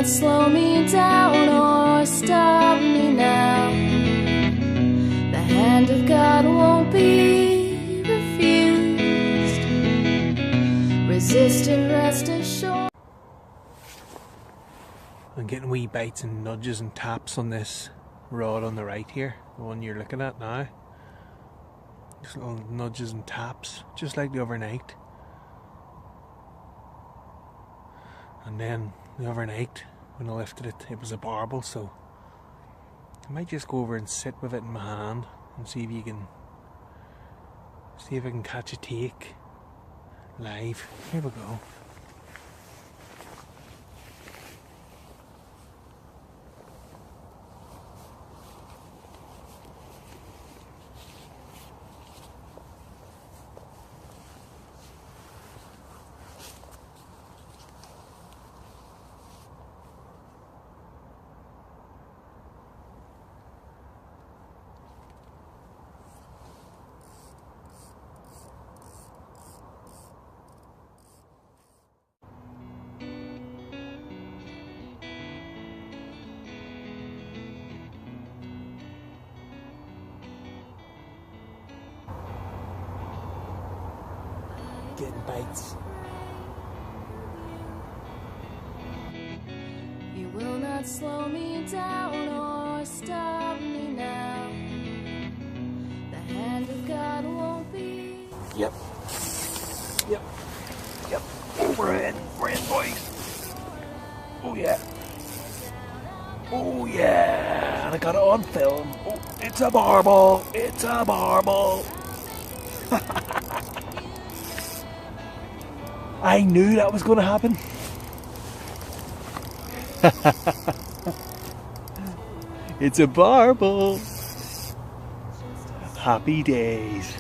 not slow me down or stop me now. The hand of God won't be refused. Resist and rest assured. I'm getting wee bites and nudges and taps on this rod on the right here, the one you're looking at now. Just little nudges and taps, just like the overnight. And then the overnight, when I lifted it, it was a barbel, so I might just go over and sit with it in my hand and see if I can catch a take live. Here we go. Getting bites. You will not slow me down or stop me now. The hand of God won't be. Yep. Oh, we're in, boys. Oh yeah. Oh yeah, and I got it on film. Oh, it's a barbel. It's a barbel. I knew that was going to happen. It's a barbel. Happy days.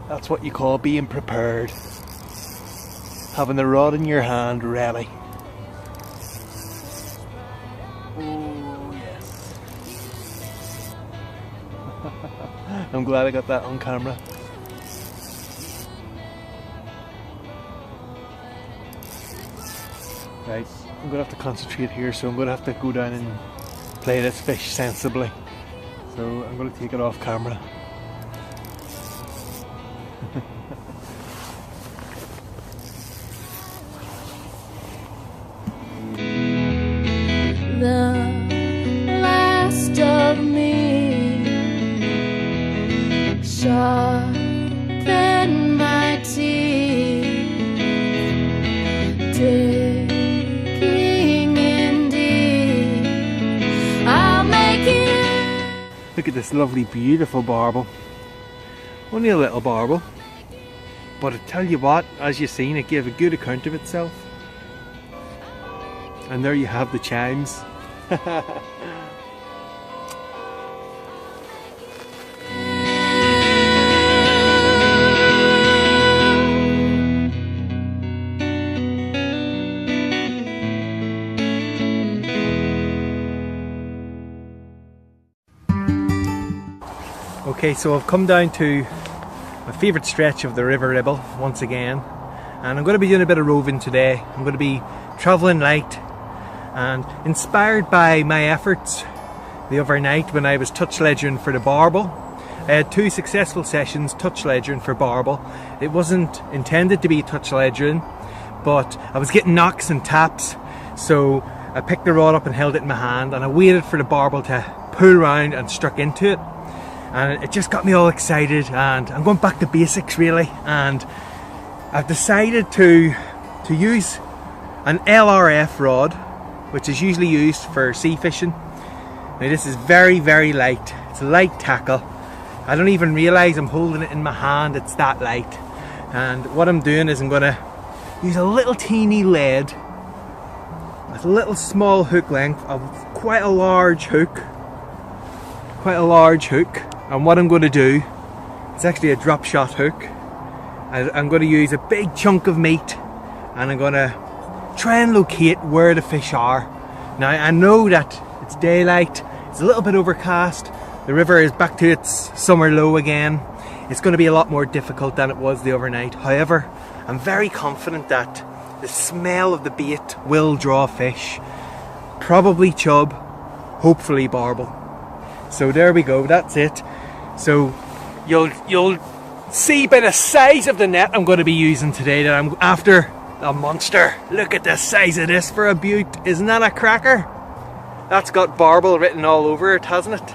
That's what you call being prepared. Having the rod in your hand ready. Oh yes. I'm glad I got that on camera. Right, I'm going to have to concentrate here, so I'm going to have to go down and play this fish sensibly. So I'm going to take it off camera. The last of me, sharpen my teeth, digging in deep, I'll make it. Look at this lovely, beautiful barbel. Only a little barbel, but I tell you what, as you've seen, it gave a good account of itself. And there you have the chimes. Okay, so I've come down to my favourite stretch of the River Ribble once again, and I'm going to be doing a bit of roving today. I'm going to be travelling light, and inspired by my efforts the overnight when I was touch ledgering for the barbel. I had 2 successful sessions touch ledgering for barbel. It wasn't intended to be touch ledgering, but I was getting knocks and taps, so I picked the rod up and held it in my hand, and I waited for the barbel to pull round and struck into it, and it just got me all excited. And I'm going back to basics really, and I've decided to use an LRF rod, which is usually used for sea fishing. Now this is very, very light. It's a light tackle. I don't even realise I'm holding it in my hand, it's that light. And what I'm doing is I'm going to use a little teeny lead with a little small hook length of quite a large hook. And what I'm going to do, it's actually a drop shot hook. I'm going to use a big chunk of meat, and I'm going to try and locate where the fish are. Now I know that it's daylight, it's a little bit overcast, the river is back to its summer low again. it's going to be a lot more difficult than it was the overnight. However, I'm very confident that the smell of the bait will draw fish. Probably chub, hopefully barbel. So there we go, that's it. So you'll see by the size of the net I'm going to be using today that I'm after a monster. Look at the size of this for a butte. Isn't that a cracker? That's got barbel written all over it, hasn't it?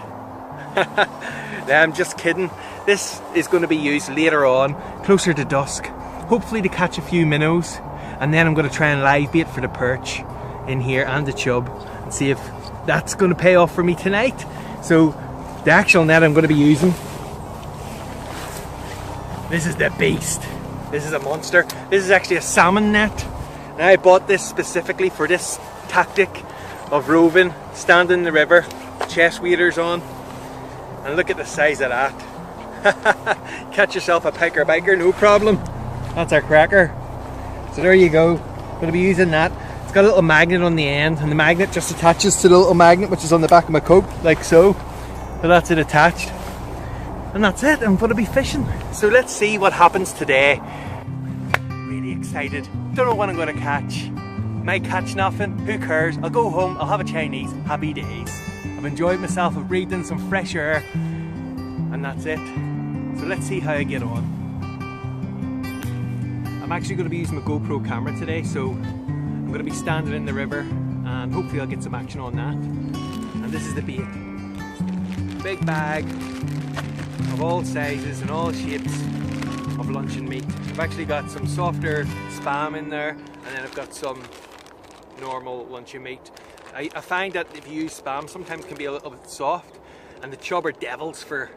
I'm just kidding. This is going to be used later on, closer to dusk, hopefully to catch a few minnows, and then I'm going to try and live bait for the perch in here and the chub and see if that's going to pay off for me tonight. So the actual net I'm going to be using, this is the beast. This is a monster. This is actually a salmon net. Now I bought this specifically for this tactic of roving, standing in the river, chest waders on, and look at the size of that. Catch yourself a piker biker, no problem. That's our cracker. So there you go. Going to be using that. It's got a little magnet on the end, and the magnet just attaches to the little magnet which is on the back of my coat, like so. So that's it attached. And that's it. I'm going to be fishing. So let's see what happens today. Really excited. Don't know what I'm going to catch. Might catch nothing, who cares? I'll go home, I'll have a Chinese, happy days. I've enjoyed myself, I've breathed in some fresh air, and that's it. So let's see how I get on. I'm actually going to be using my GoPro camera today, so I'm going to be standing in the river and hopefully I'll get some action on that. And this is the bait. Big bag of all sizes and all shapes of luncheon meat. I've actually got some softer spam in there, and then I've got some normal luncheon meat. I find that if you use spam, sometimes it can be a little bit soft, and the chub are devils for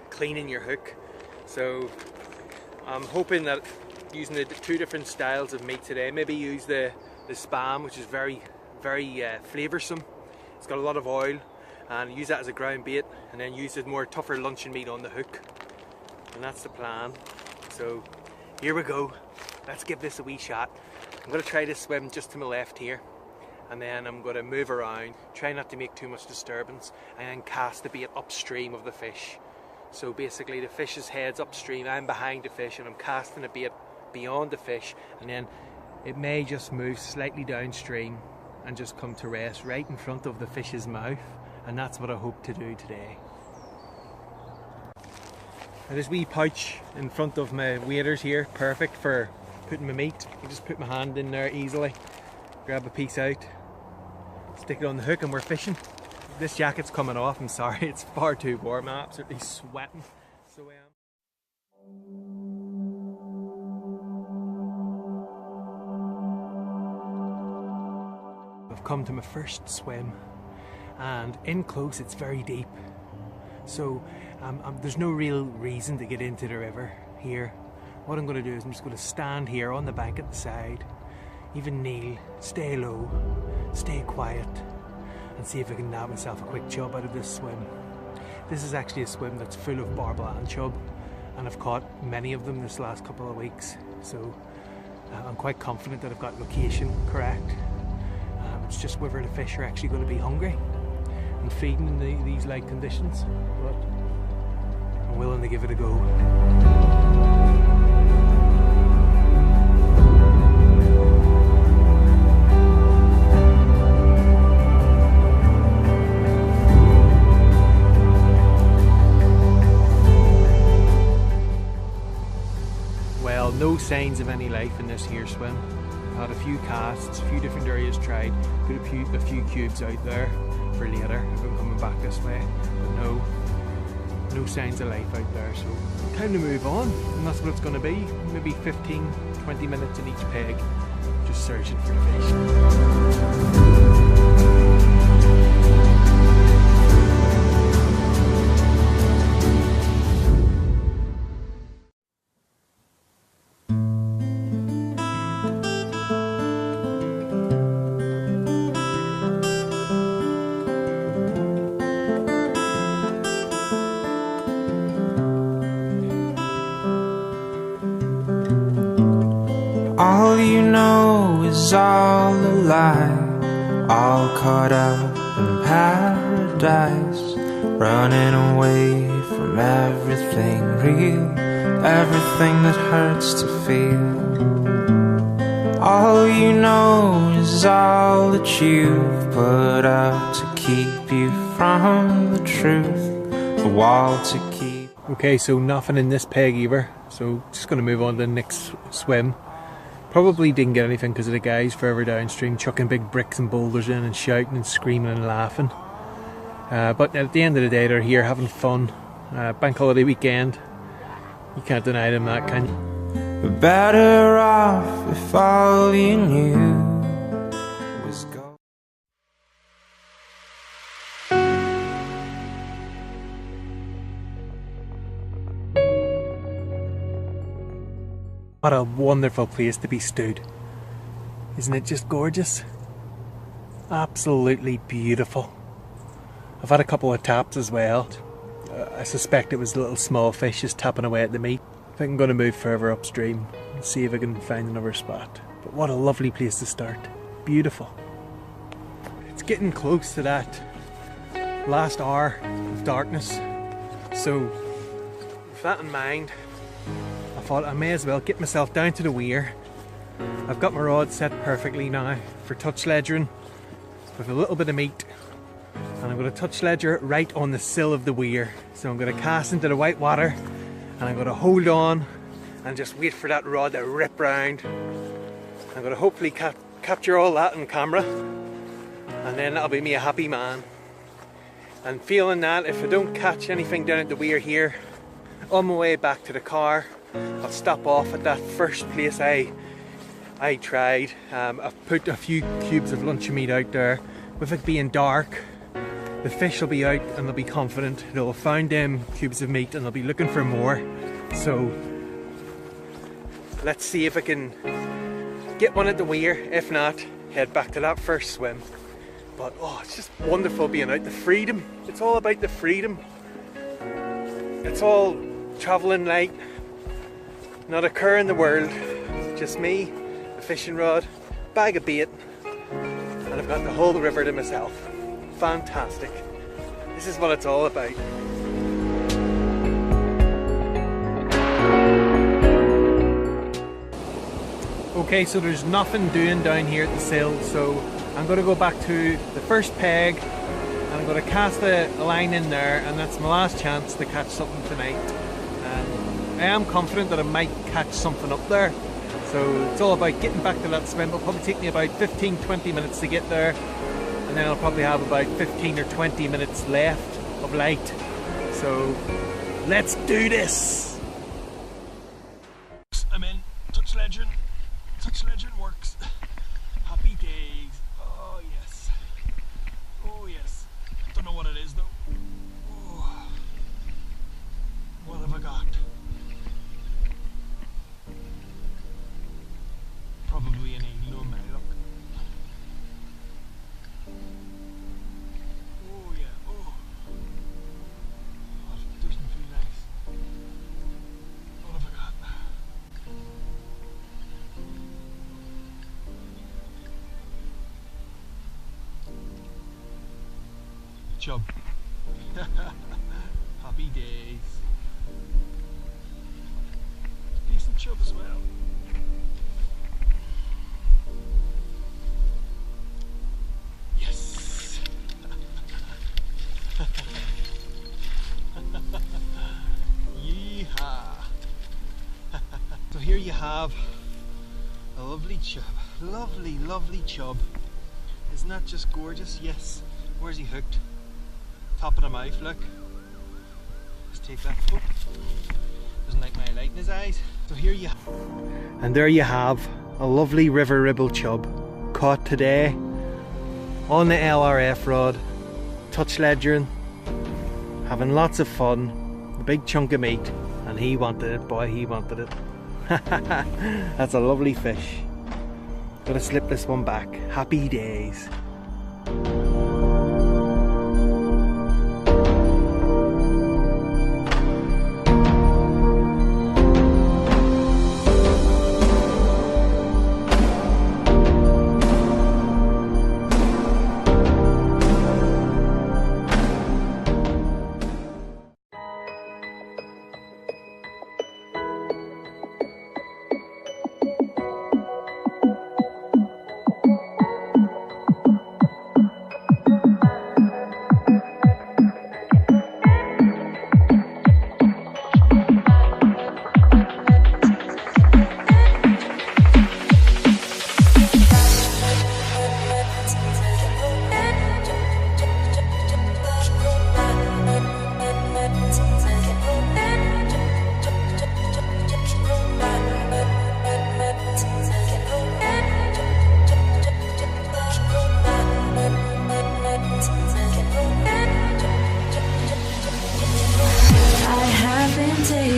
cleaning your hook. So I'm hoping that using the two different styles of meat today, maybe use the spam, which is very flavoursome. It's got a lot of oil, and use that as a ground bait, and then use the more tougher luncheon meat on the hook. And that's the plan. So here we go. Let's give this a wee shot. I'm going to try to swim just to my left here, and then I'm going to move around, try not to make too much disturbance, and then cast the bait upstream of the fish. So basically the fish's head's upstream, I'm behind the fish, and I'm casting the bait beyond the fish, and then it may just move slightly downstream and just come to rest right in front of the fish's mouth, and that's what I hope to do today. Now this wee pouch in front of my waders here, perfect for putting my meat. I just put my hand in there easily, grab a piece out, stick it on the hook, and we're fishing. This jacket's coming off, I'm sorry, it's far too warm, I'm absolutely sweating. So I've come to my first swim, and in close it's very deep. So there's no real reason to get into the river here. What I'm going to do is I'm just going to stand here on the bank at the side, even kneel, stay low, stay quiet, and see if I can nab myself a quick chub out of this swim. This is actually a swim that's full of barbel and chub, and I've caught many of them this last couple of weeks, so I'm quite confident that I've got location correct. It's just whether the fish are actually going to be hungry and feeding in these light conditions, but I'm willing to give it a go. Well, no signs of any life in this here swim. Had a few casts, a few different areas tried, put a few cubes out there for later if I'm coming back this way, but no signs of life out there, so time to move on, and that's what it's going to be, maybe 15-20 minutes in each peg, just searching for fish. All you know is all a lie, all caught up in paradise, running away from from everything real, everything that hurts to feel. All you know is all that you've put out to keep you from the truth, the wall to keep. Okay, so nothing in this peg either, so just going to move on to the next swim. Probably didn't get anything because of the guys further downstream chucking big bricks and boulders in and shouting and screaming and laughing. But at the end of the day, they're here having fun. Bank holiday weekend. You can't deny them that, can you? We're better off if all you knew was gold. What a wonderful place to be stood. Isn't it just gorgeous? Absolutely beautiful. I've had a couple of taps as well. I suspect it was little small fish just tapping away at the meat. I think I'm going to move further upstream and see if I can find another spot. But what a lovely place to start. Beautiful. It's getting close to that last hour of darkness. So with that in mind, I thought I may as well get myself down to the weir. I've got my rod set perfectly now for touch ledgering with a little bit of meat. And I'm going to touch ledger right on the sill of the weir. So I'm going to cast into the white water and I'm going to hold on and just wait for that rod to rip round. I'm going to hopefully capture all that on camera, and then that'll be me a happy man. And feeling that if I don't catch anything down at the weir here, on my way back to the car, I'll stop off at that first place I tried. I've put a few cubes of luncheon meat out there. With it being dark, the fish will be out and they'll be confident. They'll have found them cubes of meat and they'll be looking for more. So let's see if I can get one at the weir. If not, head back to that first swim. But oh, it's just wonderful being out. The freedom. It's all about the freedom. It's all travelling light. Not a care in the world. Just me, a fishing rod, bag of bait, and I've got the whole river to myself. Fantastic. This is what it's all about. Okay, so there's nothing doing down here at the sill, so I'm going to go back to the first peg and I'm going to cast a line in there, and that's my last chance to catch something tonight. I am confident that I might catch something up there. So it's all about getting back to that swim. It'll probably take me about 15-20 minutes to get there, and then I'll probably have about 15 or 20 minutes left of light. So let's do this! I'm in. Touch ledgering. Touch ledgering works. Happy days. Oh yes. Oh yes. Don't know what it is though. Oh. What have I got? Probably an eagle on my luck. Oh yeah, oh. Oh, it doesn't feel nice. What have I got? Chub. Happy days. Decent chub as well. Yeehaw! So here you have a lovely chub. Lovely, lovely chub. Isn't that just gorgeous? Yes. Where's he hooked? Top of the mouth, look. Let's take that. Oh. Doesn't like my light in his eyes. So here you have. And there you have a lovely river ribble chub. Caught today on the LRF rod. Touch ledgering. Having lots of fun. A big chunk of meat. And he wanted it, boy, he wanted it. That's a lovely fish. Gotta slip this one back. Happy days.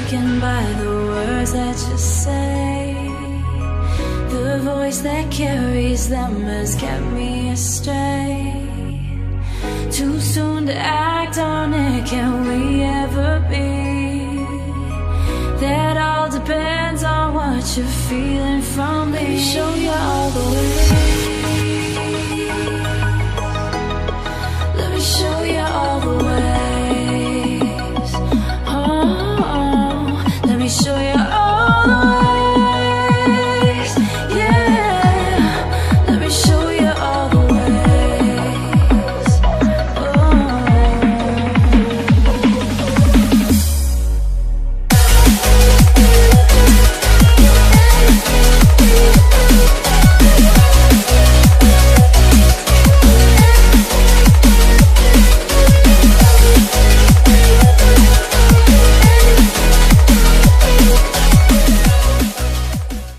taken by the words that you say. The voice that carries them has kept me astray. Too soon to act on it, can we ever be? That all depends on what you're feeling from me. Let me show you all the way. Let me show you